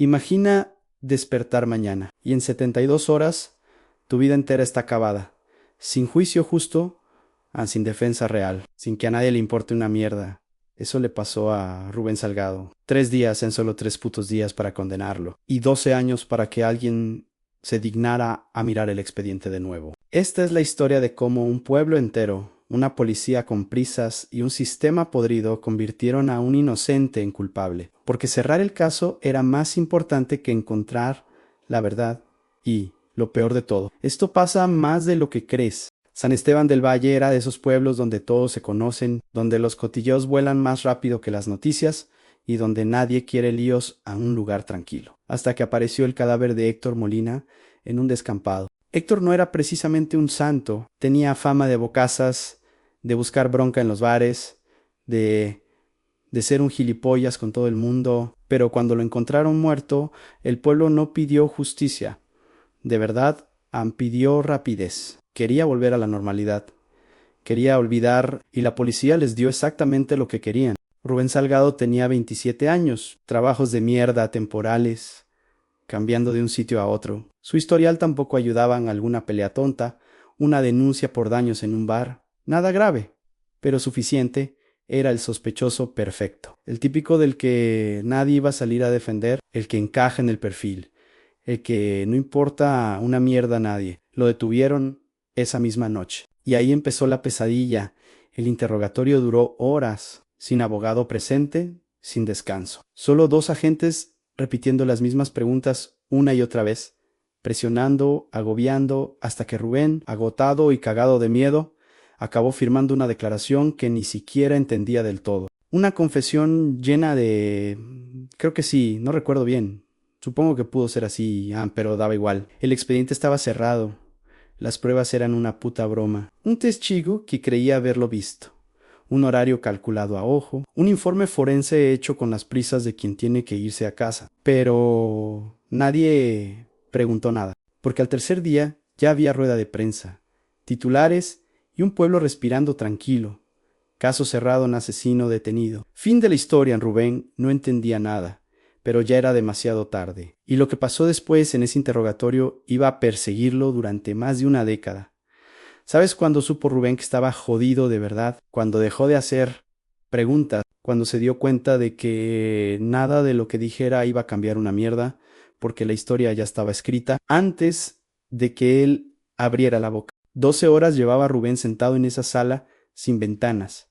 Imagina despertar mañana y en 72 horas tu vida entera está acabada, sin juicio justo, sin defensa real, sin que a nadie le importe una mierda. Eso le pasó a Rubén Salgado. 3 días en solo 3 putos días para condenarlo. Y 12 años para que alguien se dignara a mirar el expediente de nuevo. Esta es la historia de cómo un pueblo entero, una policía con prisas y un sistema podrido convirtieron a un inocente en culpable. Porque cerrar el caso era más importante que encontrar la verdad. Y, lo peor de todo, esto pasa más de lo que crees. San Esteban del Valle era de esos pueblos donde todos se conocen, donde los cotilleos vuelan más rápido que las noticias y donde nadie quiere líos a un lugar tranquilo. Hasta que apareció el cadáver de Héctor Molina en un descampado. Héctor no era precisamente un santo, tenía fama de bocazas, de buscar bronca en los bares, de ser un gilipollas con todo el mundo, pero cuando lo encontraron muerto, el pueblo no pidió justicia. De verdad, pidió rapidez. Quería volver a la normalidad. Quería olvidar y la policía les dio exactamente lo que querían. Rubén Salgado tenía 27 años, trabajos de mierda temporales, cambiando de un sitio a otro. Su historial tampoco ayudaba en alguna pelea tonta, una denuncia por daños en un bar. Nada grave, pero suficiente. Era el sospechoso perfecto. El típico del que nadie iba a salir a defender, el que encaja en el perfil, el que no importa una mierda a nadie. Lo detuvieron esa misma noche. Y ahí empezó la pesadilla. El interrogatorio duró horas, sin abogado presente, sin descanso. Solo 2 agentes repitiendo las mismas preguntas una y otra vez, presionando, agobiando, hasta que Rubén, agotado y cagado de miedo, acabó firmando una declaración que ni siquiera entendía del todo. Una confesión llena de... creo que sí, no recuerdo bien. Supongo que pudo ser así, pero daba igual. El expediente estaba cerrado. Las pruebas eran una puta broma. Un testigo que creía haberlo visto. Un horario calculado a ojo. Un informe forense hecho con las prisas de quien tiene que irse a casa. Pero nadie preguntó nada. Porque al tercer día ya había rueda de prensa, titulares y un pueblo respirando tranquilo. Caso cerrado en asesino detenido. Fin de la historia. Rubén no entendía nada, pero ya era demasiado tarde. Y lo que pasó después en ese interrogatorio iba a perseguirlo durante más de una década. ¿Sabes cuándo supo Rubén que estaba jodido de verdad? Cuando dejó de hacer preguntas, cuando se dio cuenta de que nada de lo que dijera iba a cambiar una mierda, porque la historia ya estaba escrita antes de que él abriera la boca. 12 horas llevaba Rubén sentado en esa sala sin ventanas.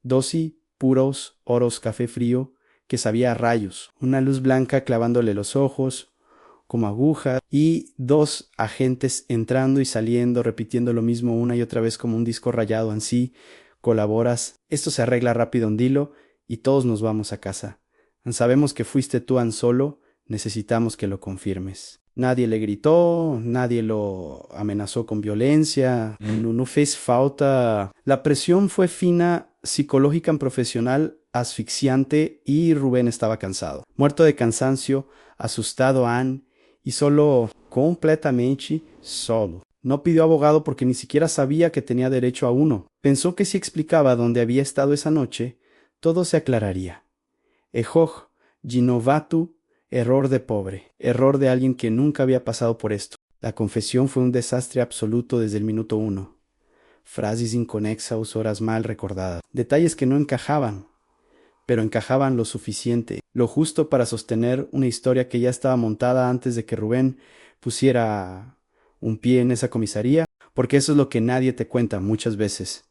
Dosi, puros, oros, café frío, que sabía a rayos, una luz blanca clavándole los ojos, como agujas, y 2 agentes entrando y saliendo, repitiendo lo mismo una y otra vez como un disco rayado. Ansí, colaboras, esto se arregla rápido, Ondilo, y todos nos vamos a casa. Sabemos que fuiste tú, solo, necesitamos que lo confirmes. Nadie le gritó, nadie lo amenazó con violencia, no fez falta. La presión fue fina, psicológica, profesional, asfixiante, y Rubén estaba cansado. Muerto de cansancio, asustado, y solo, completamente solo. No pidió abogado porque ni siquiera sabía que tenía derecho a uno. Pensó que si explicaba dónde había estado esa noche, todo se aclararía. Ejoj, Ginovatu, error de pobre, error de alguien que nunca había pasado por esto. La confesión fue un desastre absoluto desde el minuto 1. Frases inconexas, horas mal recordadas, detalles que no encajaban, pero encajaban lo suficiente, lo justo para sostener una historia que ya estaba montada antes de que Rubén pusiera un pie en esa comisaría, porque eso es lo que nadie te cuenta muchas veces.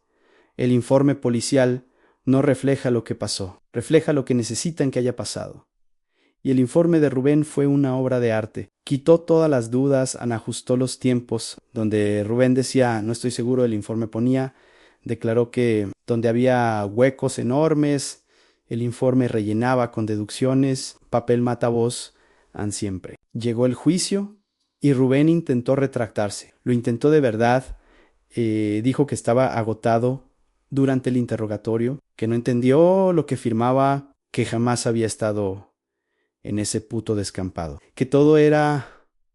El informe policial no refleja lo que pasó, refleja lo que necesitan que haya pasado. Y el informe de Rubén fue una obra de arte. Quitó todas las dudas, ajustó los tiempos. Donde Rubén decía, no estoy seguro, el informe ponía, declaró que donde había huecos enormes, el informe rellenaba con deducciones, papel mata voz, siempre. Llegó el juicio y Rubén intentó retractarse. Lo intentó de verdad, dijo que estaba agotado durante el interrogatorio, que no entendió lo que firmaba, que jamás había estado en ese puto descampado, que todo era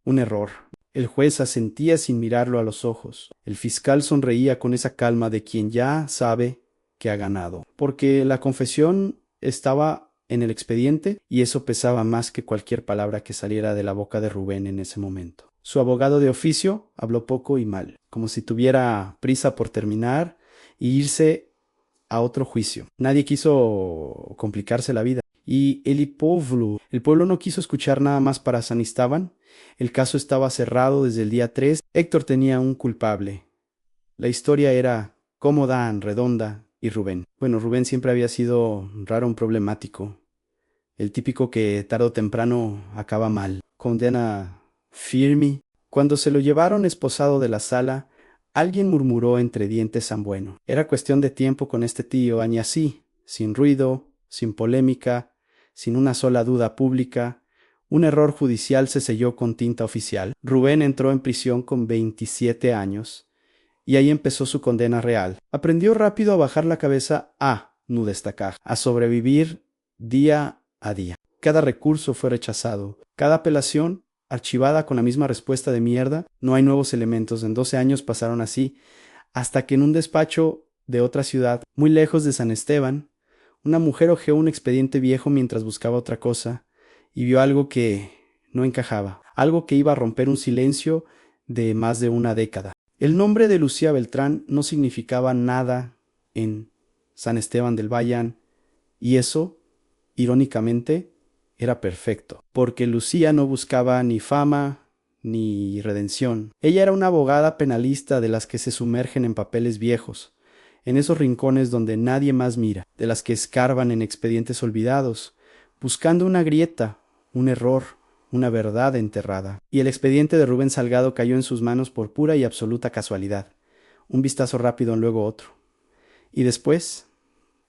un error. El juez asentía sin mirarlo a los ojos. El fiscal sonreía con esa calma de quien ya sabe que ha ganado, porque la confesión estaba en el expediente, y eso pesaba más que cualquier palabra que saliera de la boca de Rubén en ese momento. Su abogado de oficio habló poco y mal, como si tuviera prisa por terminar e irse a otro juicio. Nadie quiso complicarse la vida. Y el pueblo no quiso escuchar nada más para San Esteban. El caso estaba cerrado desde el día 3. Héctor tenía un culpable. La historia era cómoda, redonda, y Rubén. Bueno, Rubén siempre había sido raro, un problemático. El típico que tarde o temprano acaba mal. Condena firme. Cuando se lo llevaron esposado de la sala, alguien murmuró entre dientes San Bueno. Era cuestión de tiempo con este tío, y así, sin ruido, sin polémica, sin una sola duda pública, un error judicial se selló con tinta oficial. Rubén entró en prisión con 27 años, y ahí empezó su condena real. Aprendió rápido a bajar la cabeza no destacar, a sobrevivir día a día. Cada recurso fue rechazado, cada apelación archivada con la misma respuesta de mierda. No hay nuevos elementos. En 12 años pasaron así, hasta que en un despacho de otra ciudad, muy lejos de San Esteban, una mujer hojeó un expediente viejo mientras buscaba otra cosa y vio algo que no encajaba, algo que iba a romper un silencio de más de una década. El nombre de Lucía Beltrán no significaba nada en San Esteban del Valle, y eso, irónicamente, era perfecto, porque Lucía no buscaba ni fama ni redención. Ella era una abogada penalista de las que se sumergen en papeles viejos, en esos rincones donde nadie más mira, de las que escarban en expedientes olvidados, buscando una grieta, un error, una verdad enterrada. Y el expediente de Rubén Salgado cayó en sus manos por pura y absoluta casualidad. Un vistazo rápido, luego otro. Y después,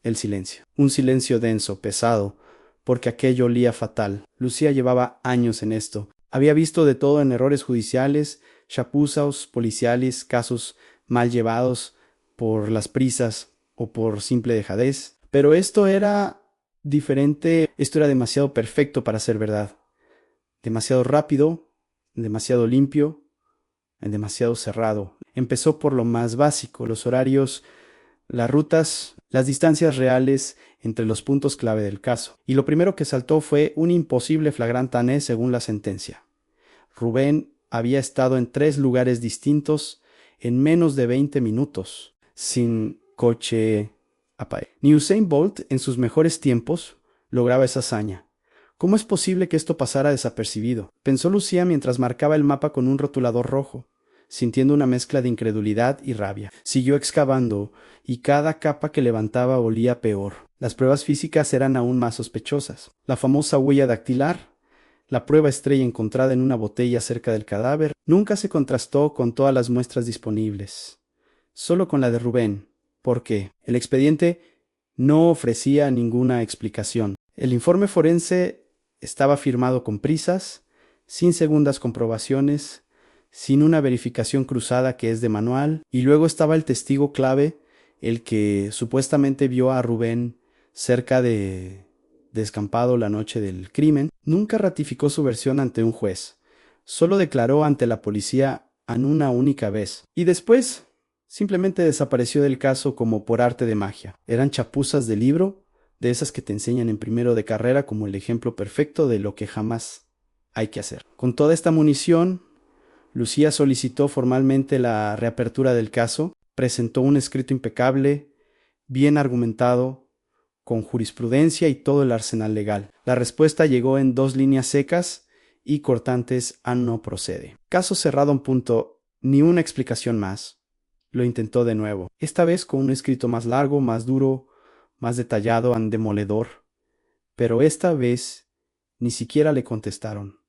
el silencio. Un silencio denso, pesado, porque aquello olía fatal. Lucía llevaba años en esto. Había visto de todo en errores judiciales, chapuzas policiales, casos mal llevados por las prisas o por simple dejadez. Pero esto era diferente, esto era demasiado perfecto para ser verdad. Demasiado rápido, demasiado limpio, demasiado cerrado. Empezó por lo más básico, los horarios, las rutas, las distancias reales entre los puntos clave del caso. Y lo primero que saltó fue un imposible flagrante según la sentencia. Rubén había estado en 3 lugares distintos en menos de 20 minutos, sin coche a pie. Ni Usain Bolt, en sus mejores tiempos, lograba esa hazaña. ¿Cómo es posible que esto pasara desapercibido?, pensó Lucía mientras marcaba el mapa con un rotulador rojo, sintiendo una mezcla de incredulidad y rabia. Siguió excavando, y cada capa que levantaba olía peor. Las pruebas físicas eran aún más sospechosas. La famosa huella dactilar, la prueba estrella encontrada en una botella cerca del cadáver, nunca se contrastó con todas las muestras disponibles, solo con la de Rubén. ¿Por qué? El expediente no ofrecía ninguna explicación. El informe forense estaba firmado con prisas, sin segundas comprobaciones, sin una verificación cruzada que es de manual, y luego estaba el testigo clave, el que supuestamente vio a Rubén cerca de descampado la noche del crimen. Nunca ratificó su versión ante un juez, solo declaró ante la policía en una única vez, y después simplemente desapareció del caso como por arte de magia. Eran chapuzas de libro, de esas que te enseñan en primero de carrera como el ejemplo perfecto de lo que jamás hay que hacer. Con toda esta munición, Lucía solicitó formalmente la reapertura del caso, presentó un escrito impecable, bien argumentado, con jurisprudencia y todo el arsenal legal. La respuesta llegó en 2 líneas secas y cortantes a no procede. Caso cerrado en punto, ni una explicación más. Lo intentó de nuevo, esta vez con un escrito más largo, más duro, más detallado, demoledor. Pero esta vez ni siquiera le contestaron.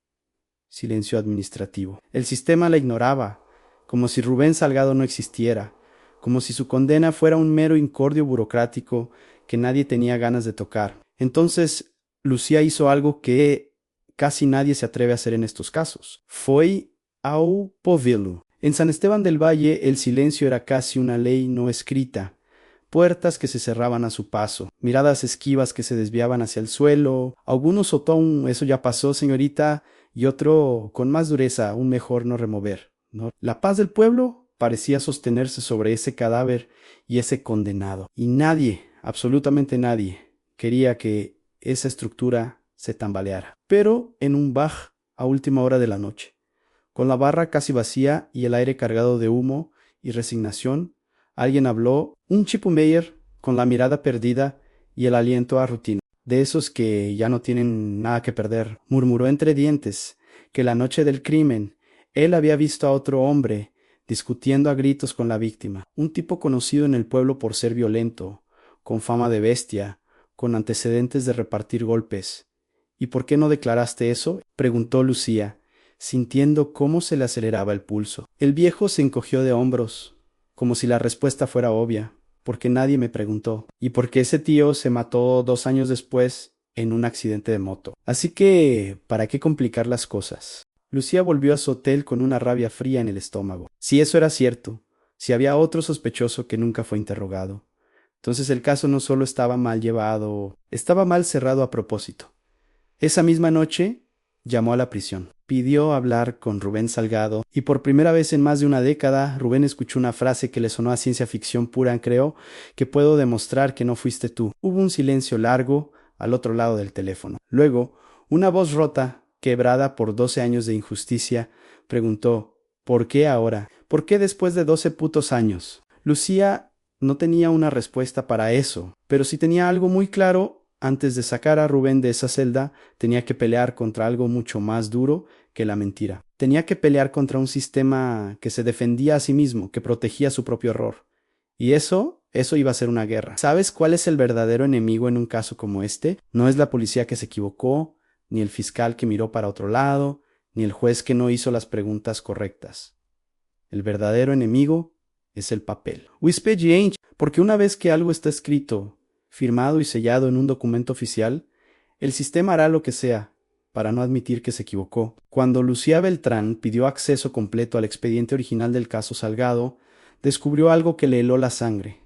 Silencio administrativo. El sistema la ignoraba, como si Rubén Salgado no existiera, como si su condena fuera un mero incordio burocrático que nadie tenía ganas de tocar. Entonces, Lucía hizo algo que casi nadie se atreve a hacer en estos casos. Fue ao povelo. En San Esteban del Valle el silencio era casi una ley no escrita. Puertas que se cerraban a su paso, miradas esquivas que se desviaban hacia el suelo, algunos sotón, eso ya pasó, señorita, y otro con más dureza, un mejor no remover, ¿no? La paz del pueblo parecía sostenerse sobre ese cadáver y ese condenado, y nadie, absolutamente nadie, quería que esa estructura se tambaleara. Pero en un Bach a última hora de la noche, con la barra casi vacía y el aire cargado de humo y resignación, alguien habló, un Chippenmayer con la mirada perdida y el aliento a rutina. De esos que ya no tienen nada que perder, murmuró entre dientes que la noche del crimen él había visto a otro hombre discutiendo a gritos con la víctima, un tipo conocido en el pueblo por ser violento, con fama de bestia, con antecedentes de repartir golpes. ¿Y por qué no declaraste eso?, preguntó Lucía, sintiendo cómo se le aceleraba el pulso. El viejo se encogió de hombros, como si la respuesta fuera obvia. Porque nadie me preguntó. Y porque ese tío se mató 2 años después en un accidente de moto. Así que, ¿para qué complicar las cosas? Lucía volvió a su hotel con una rabia fría en el estómago. Si eso era cierto, si había otro sospechoso que nunca fue interrogado, entonces el caso no solo estaba mal llevado, estaba mal cerrado a propósito. Esa misma noche llamó a la prisión. Pidió hablar con Rubén Salgado y por primera vez en más de una década Rubén escuchó una frase que le sonó a ciencia ficción pura. Creo que puedo demostrar que no fuiste tú. Hubo un silencio largo al otro lado del teléfono. Luego, una voz rota, quebrada por 12 años de injusticia, preguntó: ¿por qué ahora? ¿Por qué después de 12 putos años? Lucía no tenía una respuesta para eso, pero sí tenía algo muy claro. Antes de sacar a Rubén de esa celda, tenía que pelear contra algo mucho más duro que la mentira. Tenía que pelear contra un sistema que se defendía a sí mismo, que protegía su propio error. Y eso iba a ser una guerra. ¿Sabes cuál es el verdadero enemigo en un caso como este? No es la policía que se equivocó, ni el fiscal que miró para otro lado, ni el juez que no hizo las preguntas correctas. El verdadero enemigo es el papel. Porque una vez que algo está escrito, firmado y sellado en un documento oficial, el sistema hará lo que sea para no admitir que se equivocó. Cuando Lucía Beltrán pidió acceso completo al expediente original del caso Salgado, descubrió algo que le heló la sangre.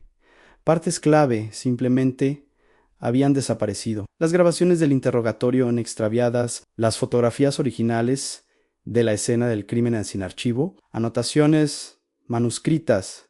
Partes clave, simplemente, habían desaparecido. Las grabaciones del interrogatorio extraviadas, las fotografías originales de la escena del crimen sin archivo, anotaciones manuscritas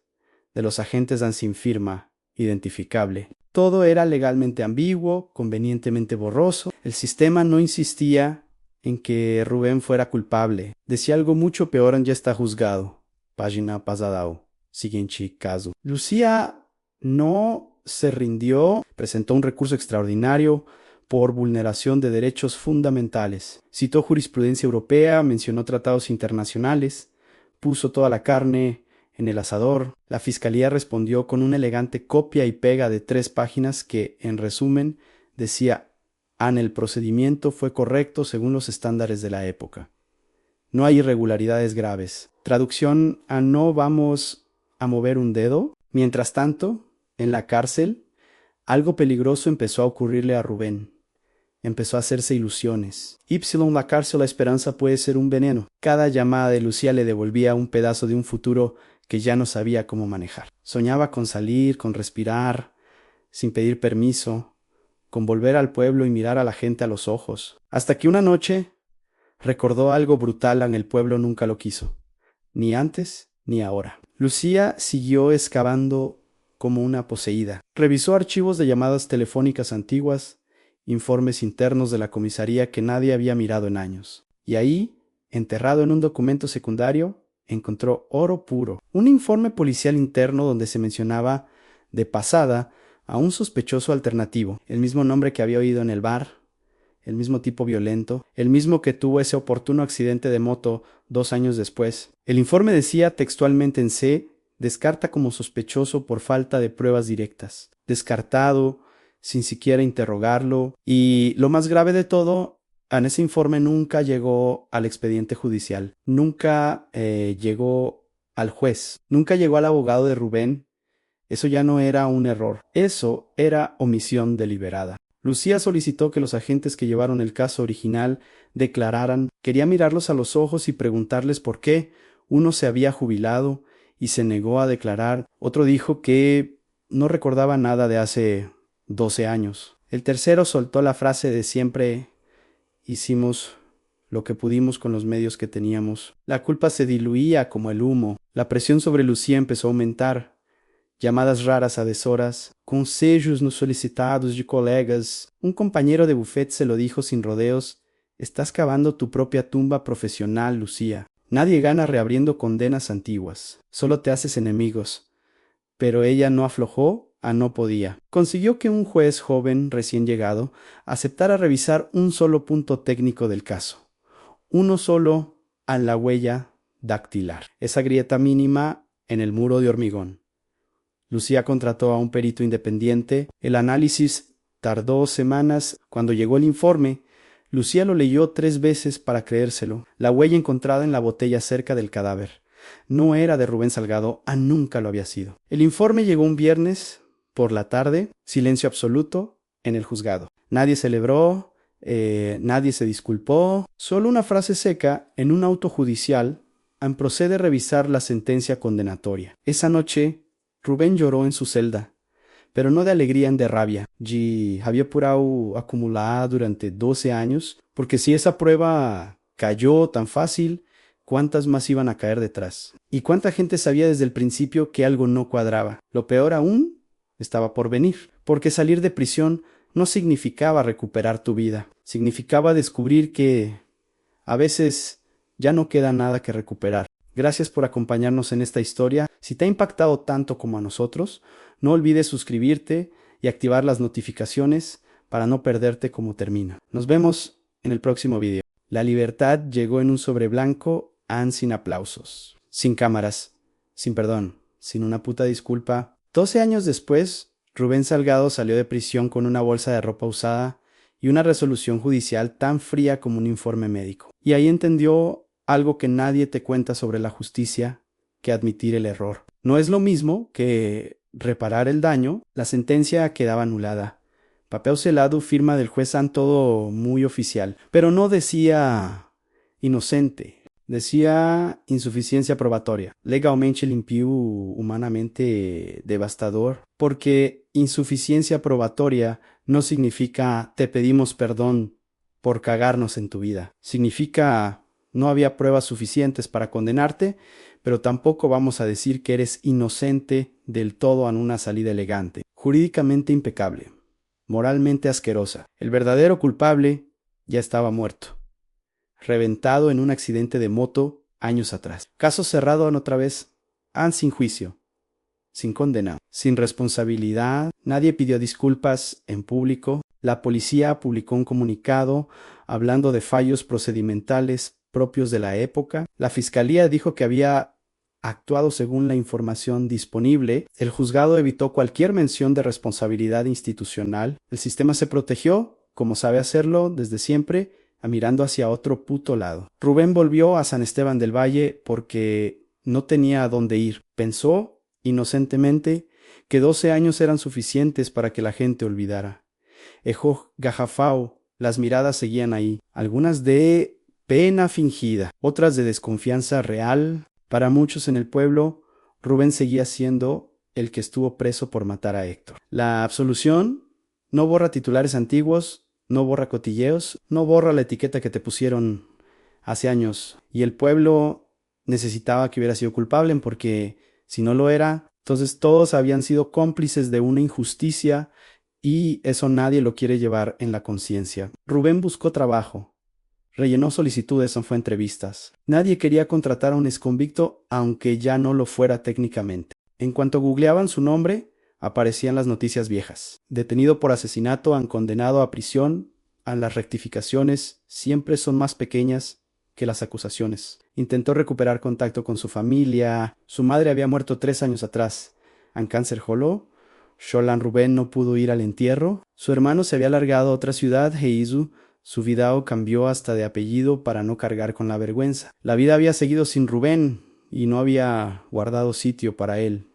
de los agentes sin firma identificable. Todo era legalmente ambiguo, convenientemente borroso. El sistema no insistía en que Rubén fuera culpable. Decía algo mucho peor en Ya está juzgado. Página pasada. Siguiente caso. Lucía no se rindió, presentó un recurso extraordinario por vulneración de derechos fundamentales. Citó jurisprudencia europea, mencionó tratados internacionales, puso toda la carne en el asador. La fiscalía respondió con una elegante copia y pega de 3 páginas que, en resumen, decía: el procedimiento fue correcto según los estándares de la época. No hay irregularidades graves. Traducción a no vamos a mover un dedo. Mientras tanto, en la cárcel, algo peligroso empezó a ocurrirle a Rubén. Empezó a hacerse ilusiones. La cárcel, la esperanza puede ser un veneno. Cada llamada de Lucía le devolvía un pedazo de un futuro que ya no sabía cómo manejar. Soñaba con salir, con respirar, sin pedir permiso, con volver al pueblo y mirar a la gente a los ojos. Hasta que una noche recordó algo brutal. En el pueblo nunca lo quiso, ni antes ni ahora. Lucía siguió excavando como una poseída. Revisó archivos de llamadas telefónicas antiguas, informes internos de la comisaría que nadie había mirado en años. Y ahí, enterrado en un documento secundario, encontró oro puro. Un informe policial interno donde se mencionaba de pasada a un sospechoso alternativo, el mismo nombre que había oído en el bar, el mismo tipo violento, el mismo que tuvo ese oportuno accidente de moto 2 años después. El informe decía textualmente en C: descarta como sospechoso por falta de pruebas directas. Descartado, sin siquiera interrogarlo. Y lo más grave de todo, en ese informe nunca llegó al expediente judicial, nunca llegó al juez, nunca llegó al abogado de Rubén. Eso ya no era un error, eso era omisión deliberada. Lucía solicitó que los agentes que llevaron el caso original declararan. Quería mirarlos a los ojos y preguntarles por qué. Uno se había jubilado y se negó a declarar. Otro dijo que no recordaba nada de hace 12 años. El tercero soltó la frase de siempre: hicimos lo que pudimos con los medios que teníamos. La culpa se diluía como el humo. La presión sobre Lucía empezó a aumentar. llamadas raras a deshoras, consejos no solicitados de colegas. Un compañero de buffet se lo dijo sin rodeos: estás cavando tu propia tumba profesional, Lucía. Nadie gana reabriendo condenas antiguas, solo te haces enemigos. Pero ella no aflojó a no podía. Consiguió que un juez joven recién llegado aceptara revisar un solo punto técnico del caso. Uno solo a la huella dactilar, esa grieta mínima en el muro de hormigón. Lucía contrató a un perito independiente. El análisis tardó semanas. Cuando llegó el informe, Lucía lo leyó 3 veces para creérselo. La huella encontrada en la botella cerca del cadáver no era de Rubén Salgado, nunca lo había sido. El informe llegó un viernes por la tarde, silencio absoluto en el juzgado. Nadie celebró, nadie se disculpó, solo una frase seca en un auto judicial procede a revisar la sentencia condenatoria. Esa noche, Rubén lloró en su celda, pero no de alegría ni de rabia. Ya había apurado acumulada durante 12 años, porque si esa prueba cayó tan fácil, ¿cuántas más iban a caer detrás? ¿Y cuánta gente sabía desde el principio que algo no cuadraba? Lo peor aún estaba por venir, porque salir de prisión no significaba recuperar tu vida, significaba descubrir que a veces ya no queda nada que recuperar. Gracias por acompañarnos en esta historia. Si te ha impactado tanto como a nosotros, no olvides suscribirte y activar las notificaciones para no perderte cómo termina. Nos vemos en el próximo video. La libertad llegó en un sobre blanco, sin aplausos, sin cámaras, sin perdón, sin una puta disculpa. 12 años después, Rubén Salgado salió de prisión con una bolsa de ropa usada y una resolución judicial tan fría como un informe médico. Y ahí entendió algo que nadie te cuenta sobre la justicia, que admitir el error. No es lo mismo que reparar el daño. La sentencia quedaba anulada. Papel selado, firma del juez, todo muy oficial. Pero no decía inocente, decía insuficiencia probatoria. Legalmente limpio, humanamente devastador, porque insuficiencia probatoria no significa te pedimos perdón por cagarnos en tu vida. Significa no había pruebas suficientes para condenarte, pero tampoco vamos a decir que eres inocente del todo en una salida elegante. Jurídicamente impecable, moralmente asquerosa. El verdadero culpable ya estaba muerto, reventado en un accidente de moto años atrás. Caso cerrado otra vez, sin juicio, sin condena, sin responsabilidad. Nadie pidió disculpas en público. La policía publicó un comunicado hablando de fallos procedimentales propios de la época. La fiscalía dijo que había actuado según la información disponible. El juzgado evitó cualquier mención de responsabilidad institucional. El sistema se protegió, como sabe hacerlo desde siempre, mirando hacia otro puto lado. Rubén volvió a San Esteban del Valle porque no tenía a dónde ir. Pensó, inocentemente, que 12 años eran suficientes para que la gente olvidara. Ejó gajafao, las miradas seguían ahí, algunas de pena fingida, otras de desconfianza real. Para muchos en el pueblo, Rubén seguía siendo el que estuvo preso por matar a Héctor. La absolución no borra titulares antiguos, no borra cotilleos, no borra la etiqueta que te pusieron hace años. Y el pueblo necesitaba que hubiera sido culpable, porque si no lo era, entonces todos habían sido cómplices de una injusticia, y eso nadie lo quiere llevar en la conciencia. Rubén buscó trabajo, rellenó solicitudes, fue a entrevistas. Nadie quería contratar a un exconvicto, aunque ya no lo fuera técnicamente. En cuanto googleaban su nombre, aparecían las noticias viejas. Detenido por asesinato, condenado a prisión. Las rectificaciones siempre son más pequeñas que las acusaciones. Intentó recuperar contacto con su familia. Su madre había muerto 3 años atrás, cáncer jolo. Sholan Rubén no pudo ir al entierro. Su hermano se había largado a otra ciudad, Heizu. Su vida cambió hasta de apellido para no cargar con la vergüenza. La vida había seguido sin Rubén y no había guardado sitio para él.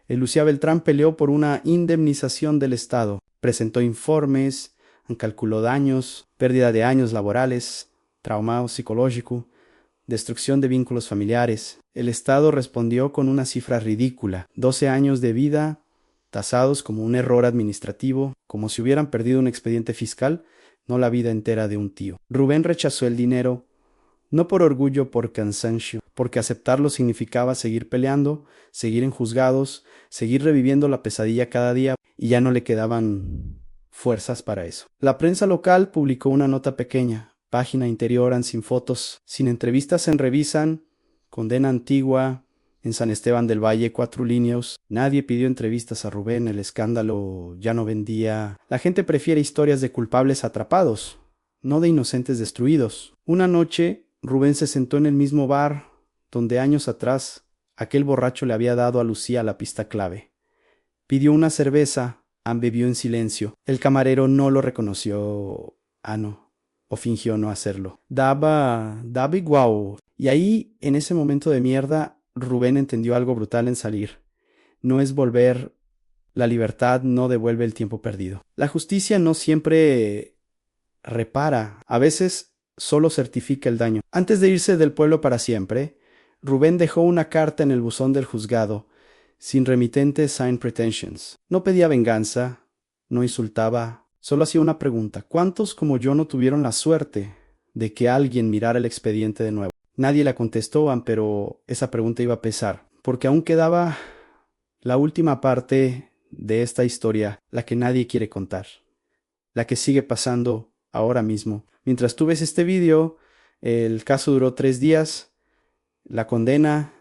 Lucía Beltrán peleó por una indemnización del Estado. Presentó informes, calculó daños, pérdida de años laborales, trauma psicológico, destrucción de vínculos familiares. El Estado respondió con una cifra ridícula: 12 años de vida tasados como un error administrativo, como si hubieran perdido un expediente fiscal, no la vida entera de un tío. Rubén rechazó el dinero No por orgullo, por cansancio, porque aceptarlo significaba seguir peleando, seguir en juzgados, seguir reviviendo la pesadilla cada día, y ya no le quedaban fuerzas para eso. La prensa local publicó una nota pequeña, página interior sin fotos, sin entrevistas en Revisan, condena antigua, en San Esteban del Valle 4 líneas. Nadie pidió entrevistas a Rubén, el escándalo ya no vendía. La gente prefiere historias de culpables atrapados, no de inocentes destruidos. Una noche, Rubén se sentó en el mismo bar donde años atrás aquel borracho le había dado a Lucía la pista clave. Pidió una cerveza, bebió en silencio. El camarero no lo reconoció. No, o fingió no hacerlo. Daba igual. Y ahí, en ese momento de mierda, Rubén entendió algo brutal en salir. No es volver. La libertad no devuelve el tiempo perdido. La justicia no siempre repara. A veces solo certifica el daño. Antes de irse del pueblo para siempre, Rubén dejó una carta en el buzón del juzgado, sin remitente, sin pretensions. No pedía venganza, no insultaba, solo hacía una pregunta. ¿Cuántos como yo no tuvieron la suerte de que alguien mirara el expediente de nuevo? Nadie la contestó, pero esa pregunta iba a pesar, porque aún quedaba la última parte de esta historia, la que nadie quiere contar, la que sigue pasando ahora mismo. Mientras tú ves este vídeo, el caso duró 3 días, la condena,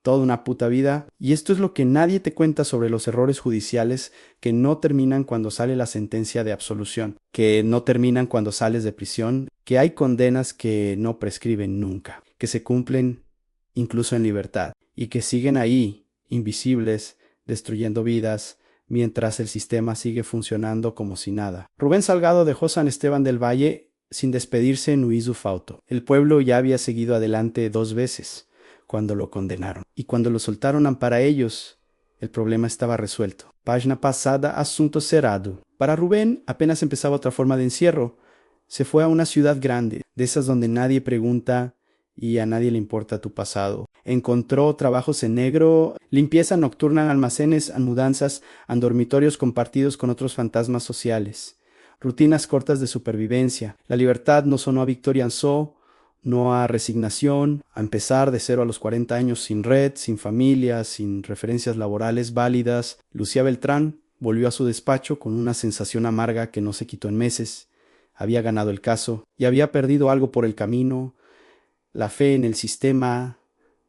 toda una puta vida. Y esto es lo que nadie te cuenta sobre los errores judiciales que no terminan cuando sale la sentencia de absolución, que no terminan cuando sales de prisión, que hay condenas que no prescriben nunca, que se cumplen incluso en libertad, y que siguen ahí, invisibles, destruyendo vidas, mientras el sistema sigue funcionando como si nada. Rubén Salgado dejó San Esteban del Valle sin despedirse en Huizu Fauto. El pueblo ya había seguido adelante 2 veces, cuando lo condenaron. Y cuando lo soltaron para ellos, el problema estaba resuelto. Página pasada, asunto cerrado. Para Rubén apenas empezaba otra forma de encierro. Se fue a una ciudad grande, de esas donde nadie pregunta y a nadie le importa tu pasado. Encontró trabajos en negro, limpieza nocturna en almacenes, en mudanzas, en dormitorios compartidos con otros fantasmas sociales. Rutinas cortas de supervivencia. La libertad no sonó a Victoria Anso, no a resignación, a empezar de cero a los 40 años sin red, sin familia, sin referencias laborales válidas. Lucía Beltrán volvió a su despacho con una sensación amarga que no se quitó en meses. Había ganado el caso y había perdido algo por el camino, la fe en el sistema,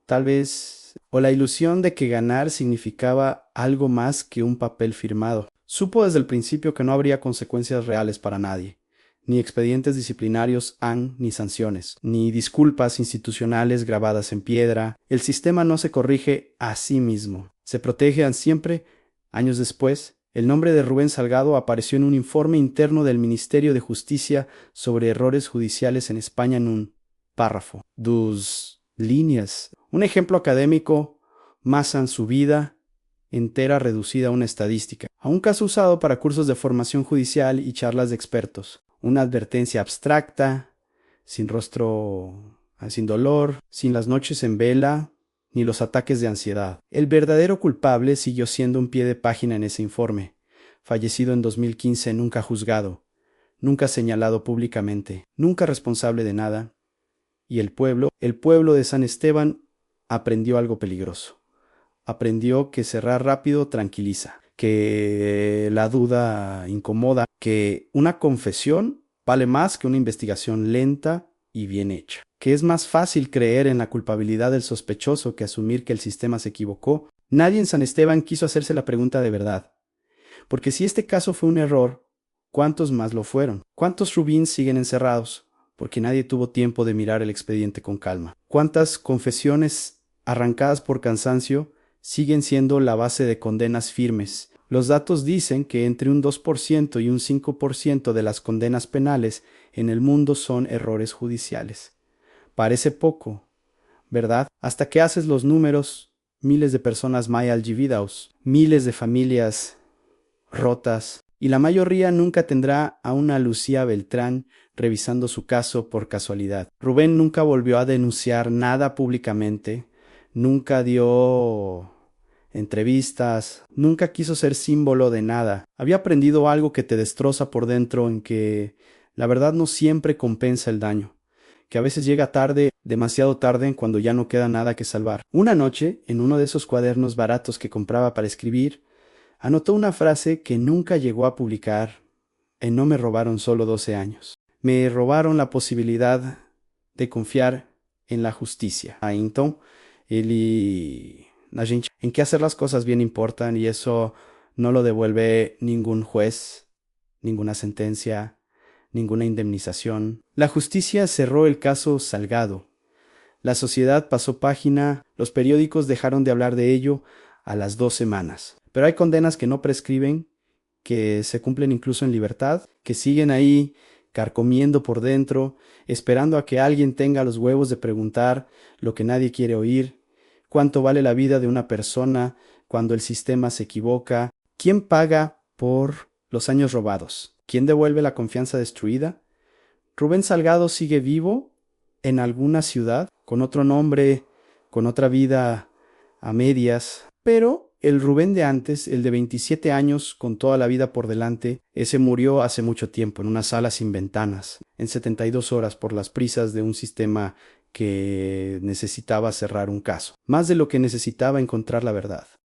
tal vez, o la ilusión de que ganar significaba algo más que un papel firmado. Supo desde el principio que no habría consecuencias reales para nadie. Ni expedientes disciplinarios ni sanciones, ni disculpas institucionales grabadas en piedra. El sistema no se corrige a sí mismo. Se protege siempre. Años después, el nombre de Rubén Salgado apareció en un informe interno del Ministerio de Justicia sobre errores judiciales en España en un párrafo. 2 líneas. Un ejemplo académico más en su vida entera reducida a una estadística. A un caso usado para cursos de formación judicial y charlas de expertos. Una advertencia abstracta, sin rostro, sin dolor, sin las noches en vela, ni los ataques de ansiedad. El verdadero culpable siguió siendo un pie de página en ese informe, fallecido en 2015, nunca juzgado, nunca señalado públicamente, nunca responsable de nada. Y el pueblo de San Esteban, aprendió algo peligroso. Aprendió que cerrar rápido tranquiliza, que la duda incomoda, que una confesión vale más que una investigación lenta y bien hecha, que es más fácil creer en la culpabilidad del sospechoso que asumir que el sistema se equivocó. Nadie en San Esteban quiso hacerse la pregunta de verdad, porque si este caso fue un error, ¿cuántos más lo fueron? ¿Cuántos Rubín siguen encerrados? Porque nadie tuvo tiempo de mirar el expediente con calma. ¿Cuántas confesiones arrancadas por cansancio siguen siendo la base de condenas firmes? Los datos dicen que entre un 2% y un 5% de las condenas penales en el mundo son errores judiciales. Parece poco, ¿verdad? Hasta que haces los números, miles de personas mal vividas, miles de familias rotas, y la mayoría nunca tendrá a una Lucía Beltrán revisando su caso por casualidad. Rubén nunca volvió a denunciar nada públicamente, nunca dio entrevistas, nunca quiso ser símbolo de nada. Había aprendido algo que te destroza por dentro, en que la verdad no siempre compensa el daño, que a veces llega tarde, demasiado tarde, cuando ya no queda nada que salvar. Una noche, en uno de esos cuadernos baratos que compraba para escribir, anotó una frase que nunca llegó a publicar en No me robaron solo 12 años. Me robaron la posibilidad de confiar en la justicia. Então, en que hacer las cosas bien importan y eso no lo devuelve ningún juez, ninguna sentencia, ninguna indemnización. La justicia cerró el caso Salgado. La sociedad pasó página, los periódicos dejaron de hablar de ello a las 2 semanas. Pero hay condenas que no prescriben, que se cumplen incluso en libertad, que siguen ahí carcomiendo por dentro, esperando a que alguien tenga los huevos de preguntar lo que nadie quiere oír: ¿cuánto vale la vida de una persona cuando el sistema se equivoca? ¿Quién paga por los años robados? ¿Quién devuelve la confianza destruida? Rubén Salgado sigue vivo en alguna ciudad, con otro nombre, con otra vida a medias, pero el Rubén de antes, el de 27 años, con toda la vida por delante, ese murió hace mucho tiempo, en una sala sin ventanas, en 72 horas, por las prisas de un sistema que necesitaba cerrar un caso, más de lo que necesitaba encontrar la verdad.